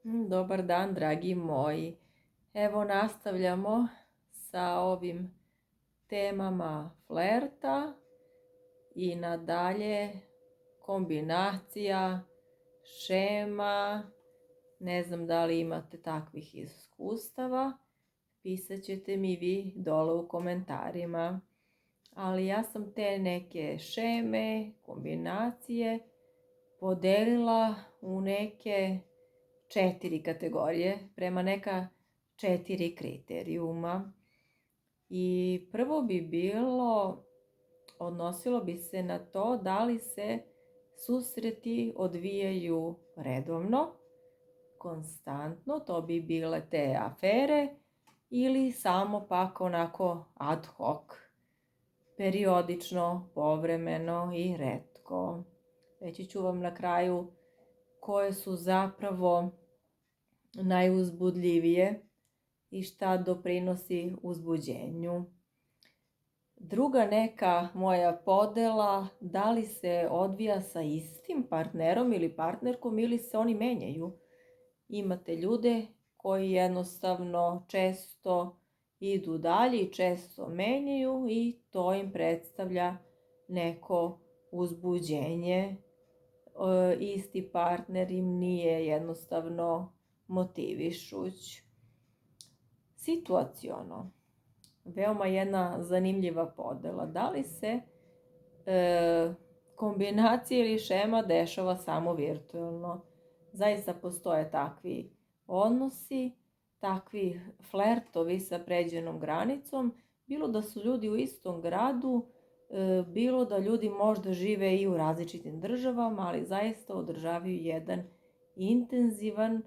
Dobar dan, dragi moji. Evo nastavljamo sa ovim temama flerta i nadalje kombinacija, šema. Ne znam da li imate takvih iskustava. Pisat ćete mi vi dole u komentarima. Ali ja sam te neke šeme, kombinacije podelila u neke 4 kategorije prema neka 4 kriterijuma. I prvo bi bilo, odnosilo bi se na to da li se susreti odvijaju redovno, konstantno, to bi bile te afere, ili samo pak onako ad hoc, periodično, povremeno i retko. Reći ću vam na kraju koje su zapravo najuzbudljivije i šta doprinosi uzbuđenju. Druga neka moja podela, da li se odvija sa istim partnerom ili partnerkom ili se oni menjaju. Imate ljude koji jednostavno često idu dalje i često menjaju i to im predstavlja neko uzbuđenje. Isti partner im nije jednostavno motivišuć. Situaciono, veoma jedna zanimljiva podela. Da li se kombinacija ili šema dešava samo virtualno? Zaista postoje takvi odnosi, takvi flertovi sa pređenom granicom, bilo da su ljudi u istom gradu, bilo da ljudi možda žive i u različitim državama, ali zaista održavaju jedan intenzivan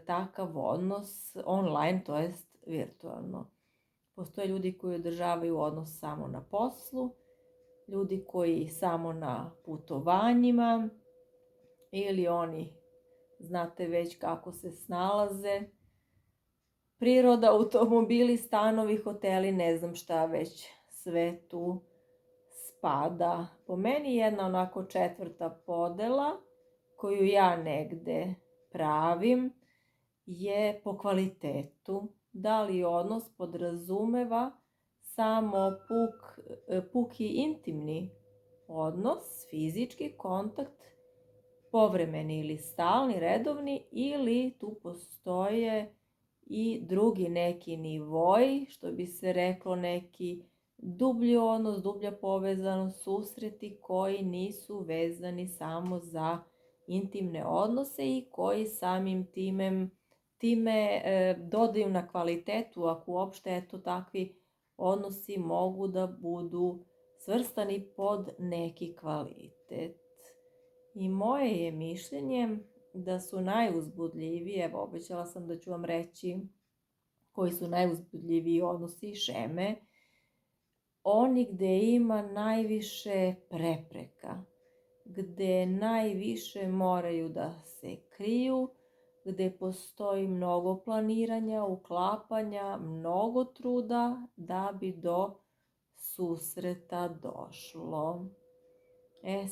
takav odnos online, to jest virtualno. Postoje ljudi koji održavaju odnos samo na poslu, ljudi koji samo na putovanjima, ili oni, znate već kako se snalaze, priroda, automobili, stanovi, hoteli, ne znam šta već sve tu spada. Po meni jedna onako 4. podela koju ja negde pravim je po kvalitetu. Da li odnos podrazumeva samo puki intimni odnos, fizički kontakt, povremeni ili stalni, redovni, ili tu postoje i drugi neki nivoi, što bi se reklo neki dublji odnos, dublja povezanost, susreti koji nisu vezani samo za intimne odnose i koji samim time dodaju na kvalitetu, ako uopšte takvi odnosi mogu da budu svrstani pod neki kvalitet. I moje je mišljenje da su najuzbudljiviji, evo obećala sam da ću vam reći koji su najuzbudljiviji odnosi i šeme, oni gde ima najviše prepreka, gde najviše moraju da se kriju, gde postoji mnogo planiranja, uklapanja, mnogo truda da bi do susreta došlo.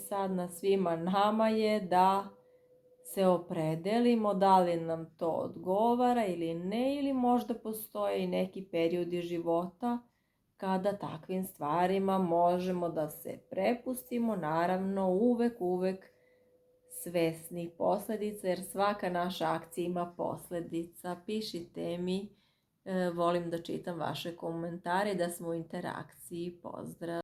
Sad na svima nama je da se opredelimo da li nam to odgovara ili ne, ili možda postoje i neki periodi života kada takvim stvarima možemo da se prepustimo, naravno uvek svesni posledica, jer svaka naša akcija ima posledica. Pišite mi, volim da čitam vaše komentare, da smo u interakciji. Pozdrav!